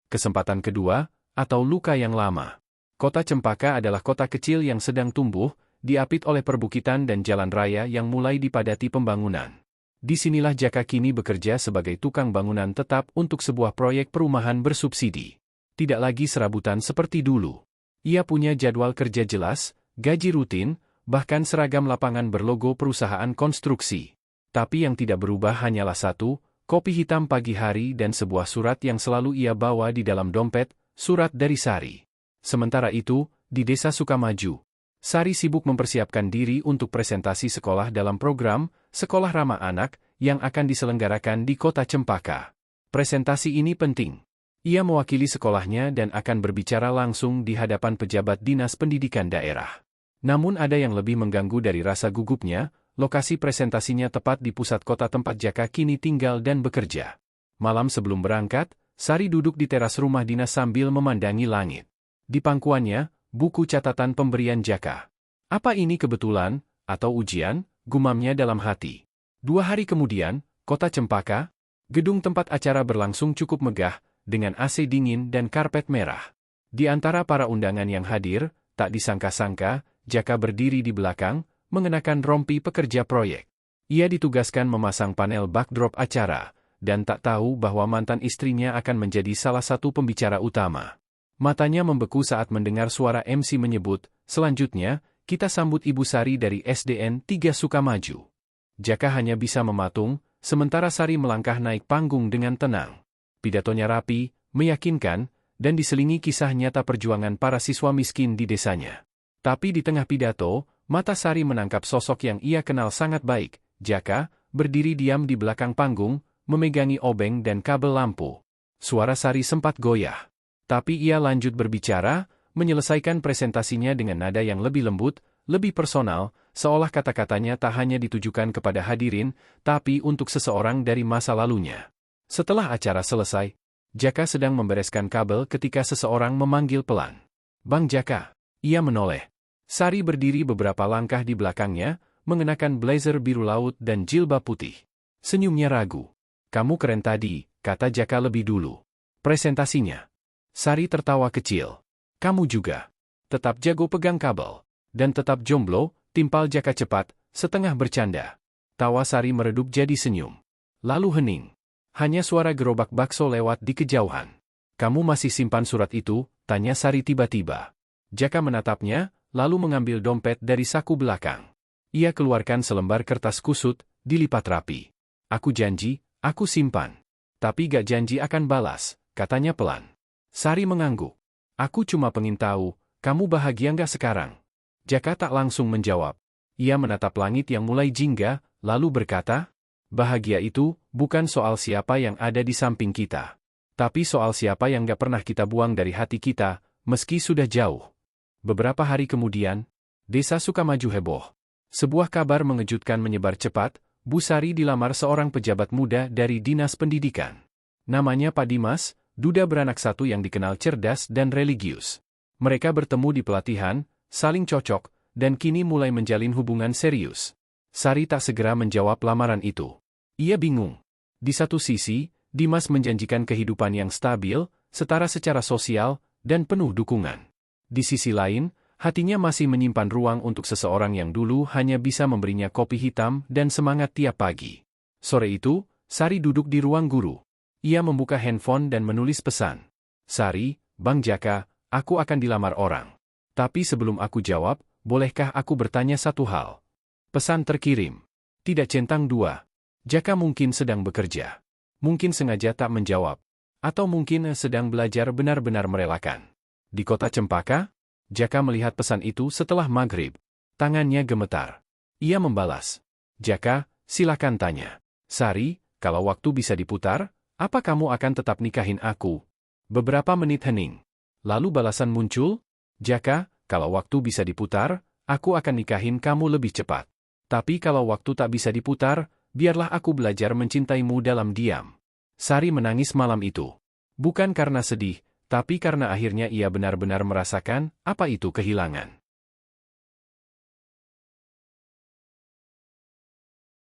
kesempatan kedua, atau luka yang lama. Kota Cempaka adalah kota kecil yang sedang tumbuh, diapit oleh perbukitan dan jalan raya yang mulai dipadati pembangunan. Disinilah Jaka kini bekerja sebagai tukang bangunan tetap untuk sebuah proyek perumahan bersubsidi. Tidak lagi serabutan seperti dulu. Ia punya jadwal kerja jelas, gaji rutin, bahkan seragam lapangan berlogo perusahaan konstruksi. Tapi yang tidak berubah hanyalah satu, kopi hitam pagi hari dan sebuah surat yang selalu ia bawa di dalam dompet, surat dari Sari. Sementara itu, di Desa Sukamaju, Sari sibuk mempersiapkan diri untuk presentasi sekolah dalam program Sekolah Ramah Anak yang akan diselenggarakan di Kota Cempaka. Presentasi ini penting. Ia mewakili sekolahnya dan akan berbicara langsung di hadapan pejabat dinas pendidikan daerah. Namun ada yang lebih mengganggu dari rasa gugupnya, lokasi presentasinya tepat di pusat kota tempat Jaka kini tinggal dan bekerja. Malam sebelum berangkat, Sari duduk di teras rumah dinas sambil memandangi langit. Di pangkuannya, buku catatan pemberian Jaka. Apa ini kebetulan, atau ujian, gumamnya dalam hati. 2 hari kemudian, Kota Cempaka, gedung tempat acara berlangsung cukup megah, dengan AC dingin dan karpet merah. Di antara para undangan yang hadir, tak disangka-sangka, Jaka berdiri di belakang, mengenakan rompi pekerja proyek. Ia ditugaskan memasang panel backdrop acara, dan tak tahu bahwa mantan istrinya akan menjadi salah satu pembicara utama. Matanya membeku saat mendengar suara MC menyebut, "Selanjutnya, kita sambut Ibu Sari dari SDN 3 Sukamaju." Jaka hanya bisa mematung, sementara Sari melangkah naik panggung dengan tenang. Pidatonya rapi, meyakinkan, dan diselingi kisah nyata perjuangan para siswa miskin di desanya. Tapi di tengah pidato, mata Sari menangkap sosok yang ia kenal sangat baik, Jaka, berdiri diam di belakang panggung, memegangi obeng dan kabel lampu. Suara Sari sempat goyah. Tapi ia lanjut berbicara, menyelesaikan presentasinya dengan nada yang lebih lembut, lebih personal, seolah kata-katanya tak hanya ditujukan kepada hadirin, tapi untuk seseorang dari masa lalunya. Setelah acara selesai, Jaka sedang membereskan kabel ketika seseorang memanggil pelan. "Bang Jaka." Ia menoleh. Sari berdiri beberapa langkah di belakangnya, mengenakan blazer biru laut dan jilbab putih. Senyumnya ragu. "Kamu keren tadi," kata Jaka lebih dulu. "Presentasinya." Sari tertawa kecil. "Kamu juga. Tetap jago pegang kabel. Dan tetap jomblo," timpal Jaka cepat, setengah bercanda. Tawa Sari meredup jadi senyum. Lalu hening. Hanya suara gerobak bakso lewat di kejauhan. "Kamu masih simpan surat itu?" tanya Sari tiba-tiba. Jaka menatapnya, lalu mengambil dompet dari saku belakang. Ia keluarkan selembar kertas kusut, dilipat rapi. "Aku janji, aku simpan. Tapi gak janji akan balas," katanya pelan. Sari mengangguk. "Aku cuma pengen tahu, kamu bahagia nggak sekarang?" Jaka tak langsung menjawab. Ia menatap langit yang mulai jingga, lalu berkata, "Bahagia itu bukan soal siapa yang ada di samping kita. Tapi soal siapa yang gak pernah kita buang dari hati kita, meski sudah jauh." Beberapa hari kemudian, Desa Sukamaju heboh. Sebuah kabar mengejutkan menyebar cepat, Bu Sari dilamar seorang pejabat muda dari Dinas Pendidikan. Namanya Pak Dimas, duda beranak satu yang dikenal cerdas dan religius. Mereka bertemu di pelatihan, saling cocok, dan kini mulai menjalin hubungan serius. Sari tak segera menjawab lamaran itu. Ia bingung. Di satu sisi, Dimas menjanjikan kehidupan yang stabil, setara secara sosial, dan penuh dukungan. Di sisi lain, hatinya masih menyimpan ruang untuk seseorang yang dulu hanya bisa memberinya kopi hitam dan semangat tiap pagi. Sore itu, Sari duduk di ruang guru. Ia membuka handphone dan menulis pesan. "Sari, Bang Jaka, aku akan dilamar orang. Tapi sebelum aku jawab, bolehkah aku bertanya satu hal?" Pesan terkirim. Tidak centang dua. Jaka mungkin sedang bekerja. Mungkin sengaja tak menjawab. Atau mungkin sedang belajar benar-benar merelakan. Di Kota Cempaka, Jaka melihat pesan itu setelah maghrib. Tangannya gemetar. Ia membalas. "Jaka, silakan tanya." "Sari, kalau waktu bisa diputar, apa kamu akan tetap nikahin aku?" Beberapa menit hening. Lalu balasan muncul. "Jaka, kalau waktu bisa diputar, aku akan nikahin kamu lebih cepat. Tapi kalau waktu tak bisa diputar, biarlah aku belajar mencintaimu dalam diam." Sari menangis malam itu. Bukan karena sedih, tapi karena akhirnya ia benar-benar merasakan apa itu kehilangan.